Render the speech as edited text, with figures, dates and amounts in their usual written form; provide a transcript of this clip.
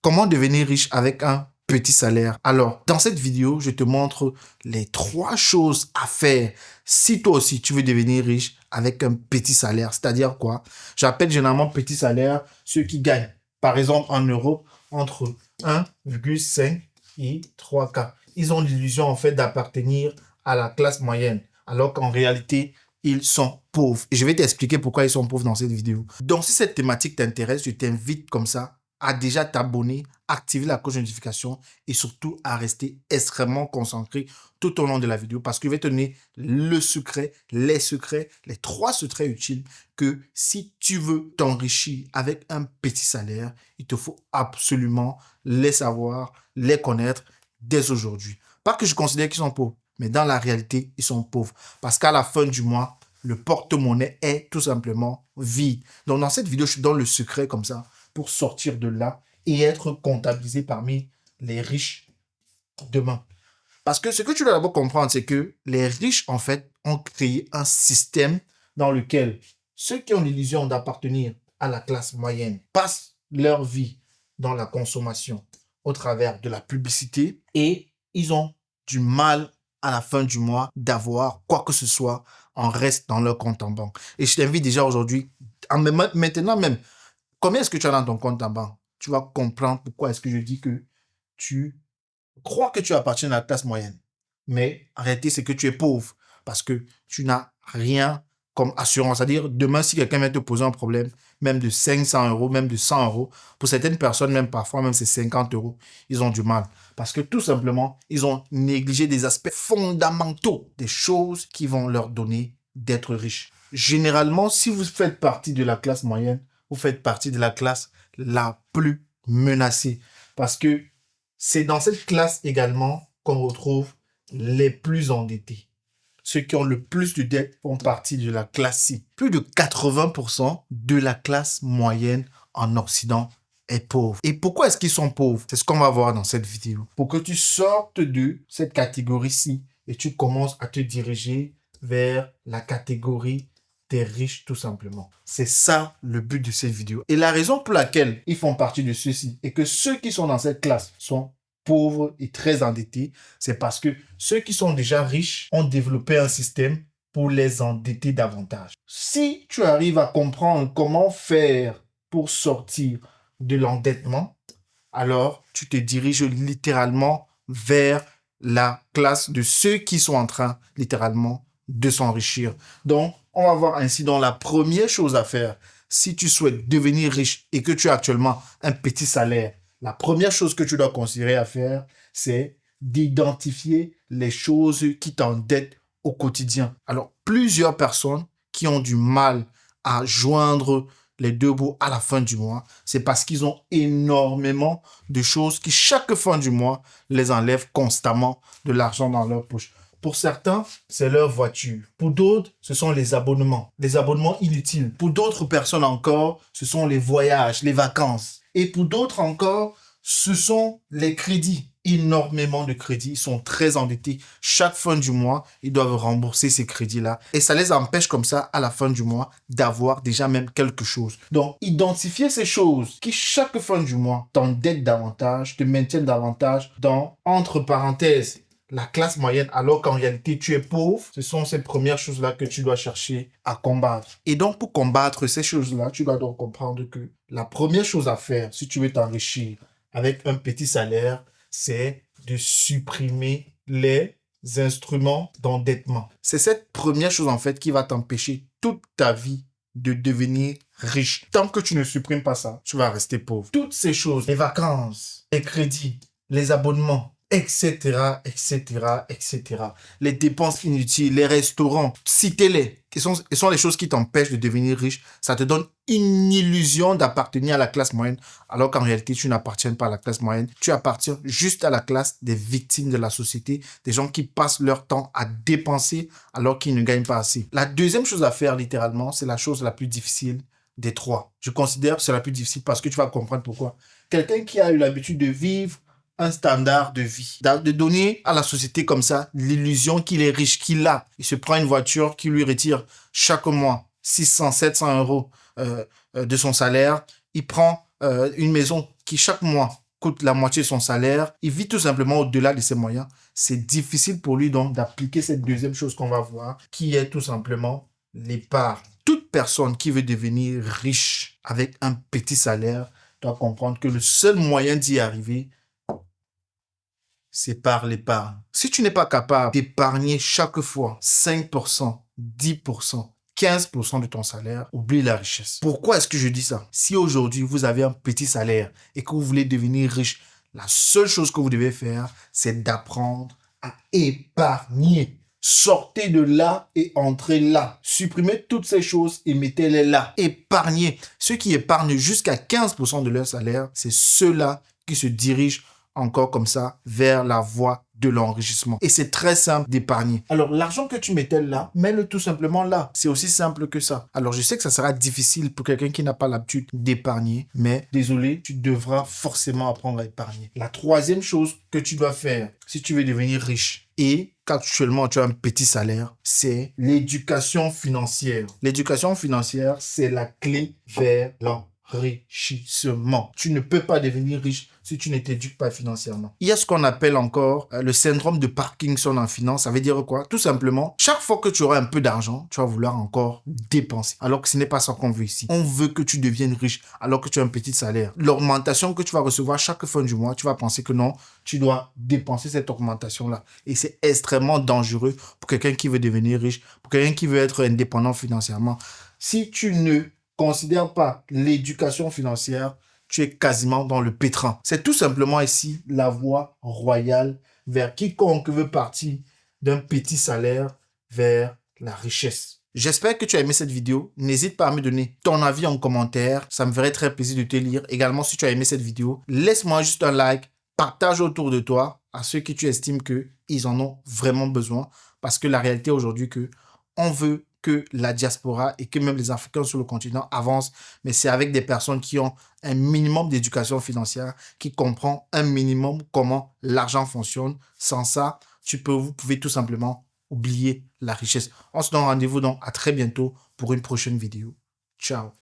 Comment devenir riche avec un petit salaire? Alors, dans cette vidéo, je te montre les 3 choses à faire si toi aussi tu veux devenir riche avec un petit salaire. C'est-à-dire quoi? J'appelle généralement petit salaire ceux qui gagnent, par exemple en Europe, entre 1,5 et 3K. Ils ont l'illusion en fait d'appartenir à la classe moyenne, alors qu'en réalité, ils sont pauvres. Et je vais t'expliquer pourquoi ils sont pauvres dans cette vidéo. Donc, si cette thématique t'intéresse, je t'invite comme ça à déjà t'abonner, activer la cloche de notification et surtout à rester extrêmement concentré tout au long de la vidéo parce que je vais te donner le secret, les 3 secrets utiles que si tu veux t'enrichir avec un petit salaire, il te faut absolument les savoir, les connaître dès aujourd'hui. Pas que je considère qu'ils sont pauvres, mais dans la réalité, ils sont pauvres. Parce qu'à la fin du mois, le porte-monnaie est tout simplement vide. Donc, dans cette vidéo, je te donne le secret comme ça pour sortir de là et être comptabilisé parmi les riches demain. Parce que ce que tu dois d'abord comprendre, c'est que les riches, en fait, ont créé un système dans lequel ceux qui ont l'illusion d'appartenir à la classe moyenne passent leur vie dans la consommation au travers de la publicité et ils ont du mal à la fin du mois d'avoir quoi que ce soit en reste dans leur compte en banque. Et je t'invite déjà aujourd'hui, maintenant même, combien est-ce que tu as dans ton compte en banque? Tu vas comprendre pourquoi est-ce que je dis que tu crois que tu appartiens à la classe moyenne. Mais en réalité, c'est que tu es pauvre parce que tu n'as rien comme assurance. C'est-à-dire, demain, si quelqu'un vient te poser un problème, même de 500 euros, même de 100 euros, pour certaines personnes, même parfois, même c'est 50 euros, ils ont du mal. Parce que tout simplement, ils ont négligé des aspects fondamentaux, des choses qui vont leur donner d'être riches. Généralement, si vous faites partie de la classe moyenne, vous faites partie de la classe la plus menacée. Parce que c'est dans cette classe également qu'on retrouve les plus endettés. Ceux qui ont le plus de dettes font partie de la classe C. Plus de 80% de la classe moyenne en Occident est pauvre. Et pourquoi est-ce qu'ils sont pauvres? C'est ce qu'on va voir dans cette vidéo. Pour que tu sortes de cette catégorie-ci et tu commences à te diriger vers la catégorie des riches tout simplement. C'est ça le but de cette vidéo. Et la raison pour laquelle ils font partie de ceux-ci et que ceux qui sont dans cette classe sont pauvres et très endettés, c'est parce que ceux qui sont déjà riches ont développé un système pour les endetter davantage. Si tu arrives à comprendre comment faire pour sortir de l'endettement, alors tu te diriges littéralement vers la classe de ceux qui sont en train littéralement de s'enrichir. Donc, on va voir ainsi dans la première chose à faire. Si tu souhaites devenir riche et que tu as actuellement un petit salaire, la première chose que tu dois considérer à faire, c'est d'identifier les choses qui t'endettent au quotidien. Alors, plusieurs personnes qui ont du mal à joindre les 2 bouts à la fin du mois, c'est parce qu'ils ont énormément de choses qui, chaque fin du mois, les enlèvent constamment de l'argent dans leur poche. Pour certains, c'est leur voiture. Pour d'autres, ce sont les abonnements inutiles. Pour d'autres personnes encore, ce sont les voyages, les vacances. Et pour d'autres encore, ce sont les crédits. Énormément de crédits. Ils sont très endettés. Chaque fin du mois, ils doivent rembourser ces crédits-là. Et ça les empêche comme ça, à la fin du mois, d'avoir déjà même quelque chose. Donc, identifier ces choses qui, chaque fin du mois, t'endettent davantage, te maintiennent davantage dans, entre parenthèses, la classe moyenne, alors qu'en réalité, tu es pauvre. Ce sont ces premières choses-là que tu dois chercher à combattre. Et donc, pour combattre ces choses-là, tu dois donc comprendre que la première chose à faire, si tu veux t'enrichir avec un petit salaire, c'est de supprimer les instruments d'endettement. C'est cette première chose, en fait, qui va t'empêcher toute ta vie de devenir riche. Tant que tu ne supprimes pas ça, tu vas rester pauvre. Toutes ces choses, les vacances, les crédits, les abonnements, etc., etc., etc. Les dépenses inutiles, les restaurants, citez-les. Ce sont les choses qui t'empêchent de devenir riche. Ça te donne une illusion d'appartenir à la classe moyenne, alors qu'en réalité, tu n'appartiens pas à la classe moyenne. Tu appartiens juste à la classe des victimes de la société, des gens qui passent leur temps à dépenser alors qu'ils ne gagnent pas assez. La deuxième chose à faire, littéralement, c'est la chose la plus difficile des 3. Je considère que c'est la plus difficile parce que tu vas comprendre pourquoi. Quelqu'un qui a eu l'habitude de vivre un standard de vie, de donner à la société comme ça l'illusion qu'il est riche, qu'il a. Il se prend une voiture qui lui retire chaque mois 600, 700 euros de son salaire. Il prend une maison qui chaque mois coûte la moitié de son salaire, il vit tout simplement au-delà de ses moyens. C'est difficile pour lui donc d'appliquer cette deuxième chose qu'on va voir, qui est tout simplement l'épargne. Toute personne qui veut devenir riche avec un petit salaire doit comprendre que le seul moyen d'y arriver, c'est par l'épargne. Si tu n'es pas capable d'épargner chaque fois 5%, 10%, 15% de ton salaire, oublie la richesse. Pourquoi est-ce que je dis ça? Si aujourd'hui vous avez un petit salaire et que vous voulez devenir riche, la seule chose que vous devez faire, c'est d'apprendre à épargner. Sortez de là et entrez là. Supprimez toutes ces choses et mettez-les là. Épargnez. Ceux qui épargnent jusqu'à 15% de leur salaire, c'est ceux-là qui se dirigent encore comme ça vers la voie de l'enrichissement. Et c'est très simple d'épargner. Alors, l'argent que tu mettais là, mets-le tout simplement là. C'est aussi simple que ça. Alors, je sais que ça sera difficile pour quelqu'un qui n'a pas l'habitude d'épargner, mais désolé, tu devras forcément apprendre à épargner. La troisième chose que tu dois faire si tu veux devenir riche et qu'actuellement tu as un petit salaire, c'est l'éducation financière. L'éducation financière, c'est la clé vers l'enrichissement. Tu ne peux pas devenir riche si tu ne t'éduques pas financièrement. Il y a ce qu'on appelle encore le syndrome de Parkinson en finance. Ça veut dire quoi? Tout simplement, chaque fois que tu auras un peu d'argent, tu vas vouloir encore dépenser. Alors que ce n'est pas ça qu'on veut ici. On veut que tu deviennes riche alors que tu as un petit salaire. L'augmentation que tu vas recevoir chaque fin du mois, tu vas penser que non, tu dois dépenser cette augmentation-là. Et c'est extrêmement dangereux pour quelqu'un qui veut devenir riche, pour quelqu'un qui veut être indépendant financièrement. Si tu ne considères pas l'éducation financière, tu es quasiment dans le pétrin. C'est tout simplement ici la voie royale vers quiconque veut partir d'un petit salaire vers la richesse. J'espère que tu as aimé cette vidéo. N'hésite pas à me donner ton avis en commentaire. Ça me ferait très plaisir de te lire. Également, si tu as aimé cette vidéo, laisse-moi juste un like. Partage autour de toi à ceux qui tu estimes qu'ils en ont vraiment besoin. Parce que la réalité aujourd'hui, on veut que la diaspora et que même les Africains sur le continent avancent, mais c'est avec des personnes qui ont un minimum d'éducation financière, qui comprennent un minimum comment l'argent fonctionne. Sans ça, vous pouvez tout simplement oublier la richesse. On se donne rendez-vous donc à très bientôt pour une prochaine vidéo. Ciao.